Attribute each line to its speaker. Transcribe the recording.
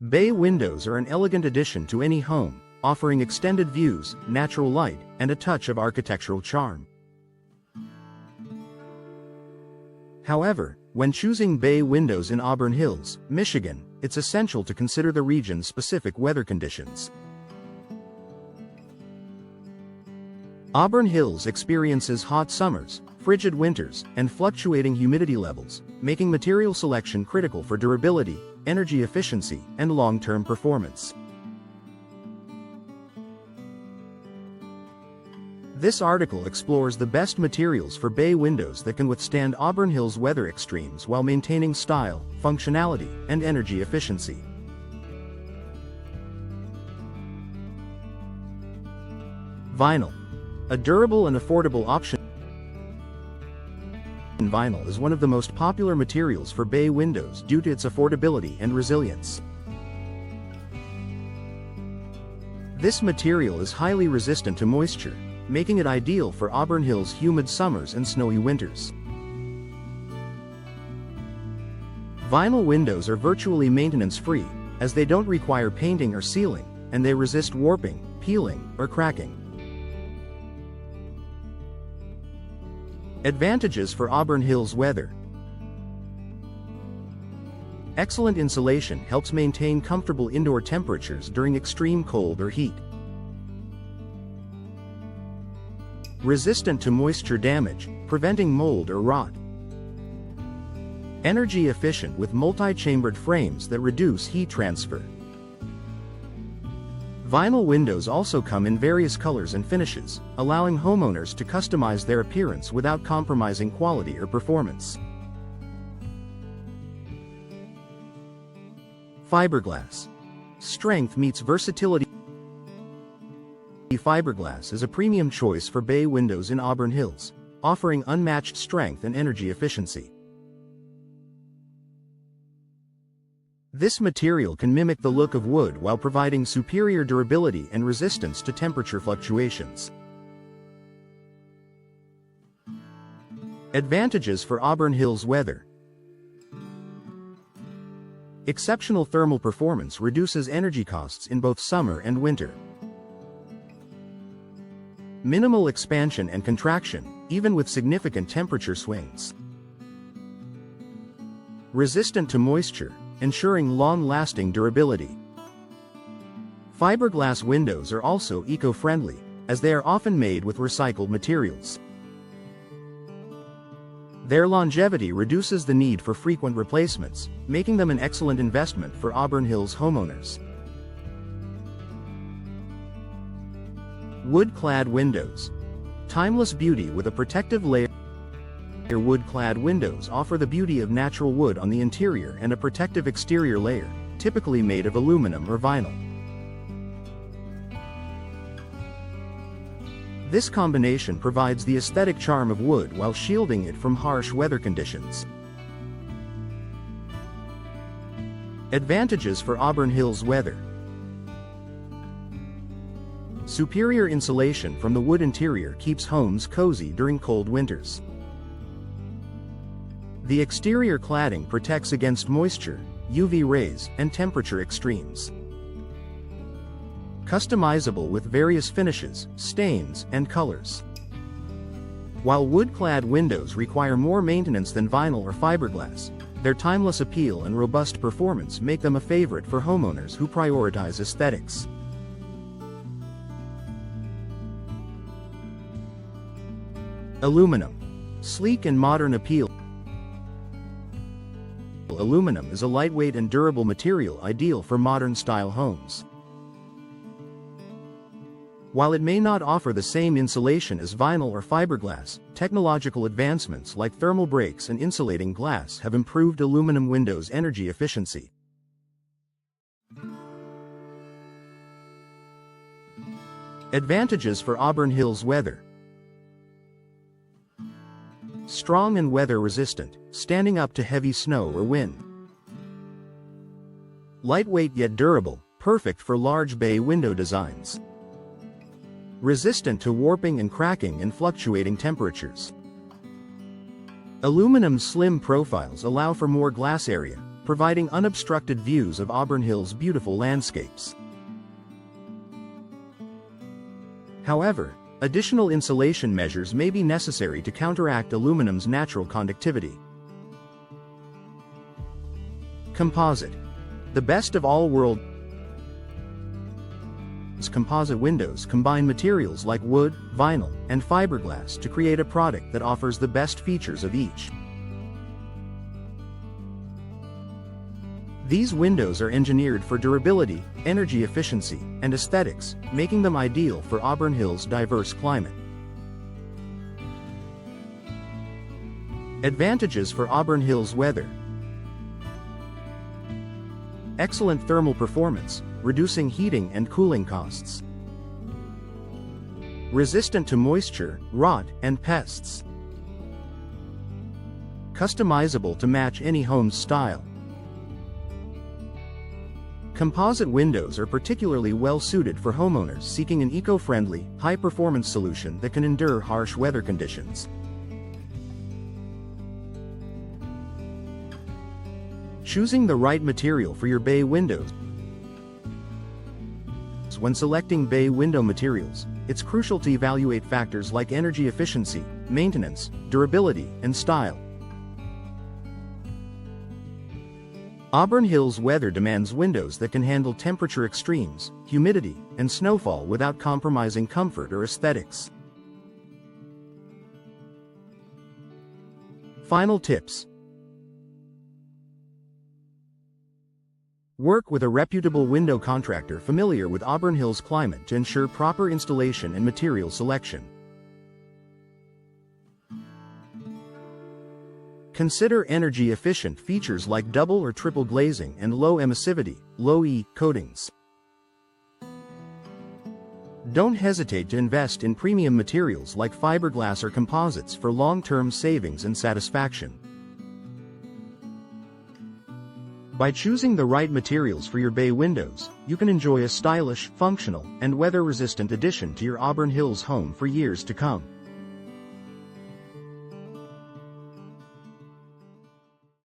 Speaker 1: Bay windows are an elegant addition to any home, offering extended views, natural light, and a touch of architectural charm. However, when choosing bay windows in Auburn Hills, Michigan, it's essential to consider the region's specific weather conditions. Auburn Hills experiences hot summers, frigid winters, and fluctuating humidity levels, making material selection critical for durability, energy efficiency, and long-term performance. This article explores the best materials for bay windows that can withstand Auburn Hills weather extremes while maintaining style, functionality, and energy efficiency. Vinyl. A durable and affordable option. Vinyl is one of the most popular materials for bay windows due to its affordability and resilience. This material is highly resistant to moisture, making it ideal for Auburn Hills' humid summers and snowy winters. Vinyl windows are virtually maintenance-free, as they don't require painting or sealing, and they resist warping, peeling, or cracking. Advantages for Auburn Hills weather. Excellent insulation helps maintain comfortable indoor temperatures during extreme cold or heat. Resistant to moisture damage, preventing mold or rot. Energy efficient with multi-chambered frames that reduce heat transfer. Vinyl windows also come in various colors and finishes, allowing homeowners to customize their appearance without compromising quality or performance. Fiberglass. Strength meets versatility. Fiberglass is a premium choice for bay windows in Auburn Hills, offering unmatched strength and energy efficiency. This material can mimic the look of wood while providing superior durability and resistance to temperature fluctuations. Advantages for Auburn Hills weather. Exceptional thermal performance reduces energy costs in both summer and winter. Minimal expansion and contraction, even with significant temperature swings. Resistant to moisture, ensuring long-lasting durability. Fiberglass windows are also eco-friendly, as they are often made with recycled materials. Their longevity reduces the need for frequent replacements, making them an excellent investment for Auburn Hills homeowners. Wood-clad windows. Timeless beauty with a protective layer. Wood-clad windows offer the beauty of natural wood on the interior and a protective exterior layer, typically made of aluminum or vinyl. This combination provides the aesthetic charm of wood while shielding it from harsh weather conditions. Advantages for Auburn Hills weather. Superior insulation from the wood interior keeps homes cozy during cold winters. The exterior cladding protects against moisture, UV rays, and temperature extremes. Customizable with various finishes, stains, and colors. While wood-clad windows require more maintenance than vinyl or fiberglass, their timeless appeal and robust performance make them a favorite for homeowners who prioritize aesthetics. Aluminum. Sleek and modern appeal. Aluminum is a lightweight and durable material ideal for modern-style homes. While it may not offer the same insulation as vinyl or fiberglass, technological advancements like thermal breaks and insulating glass have improved aluminum windows' energy efficiency. Advantages for Auburn Hills weather. Strong and weather-resistant, standing up to heavy snow or wind. Lightweight yet durable, perfect for large bay window designs. Resistant to warping and cracking in fluctuating temperatures. Aluminum's slim profiles allow for more glass area, providing unobstructed views of Auburn Hills' beautiful landscapes. However, additional insulation measures may be necessary to counteract aluminum's natural conductivity. Composite. The best of all worlds. Composite windows combine materials like wood, vinyl, and fiberglass to create a product that offers the best features of each. These windows are engineered for durability, energy efficiency, and aesthetics, making them ideal for Auburn Hills' diverse climate. Advantages for Auburn Hills weather. Excellent thermal performance, reducing heating and cooling costs. Resistant to moisture, rot, and pests. Customizable to match any home's style. Composite windows are particularly well suited for homeowners seeking an eco-friendly, high-performance solution that can endure harsh weather conditions. Choosing the right material for your bay windows. When selecting bay window materials, it's crucial to evaluate factors like energy efficiency, maintenance, durability, and style. Auburn Hills weather demands windows that can handle temperature extremes, humidity, and snowfall without compromising comfort or aesthetics. Final tips. Work with a reputable window contractor familiar with Auburn Hills climate to ensure proper installation and material selection. Consider energy-efficient features like double or triple glazing and low emissivity, low-E coatings. Don't hesitate to invest in premium materials like fiberglass or composites for long-term savings and satisfaction. By choosing the right materials for your bay windows, you can enjoy a stylish, functional, and weather-resistant addition to your Auburn Hills home for years to come.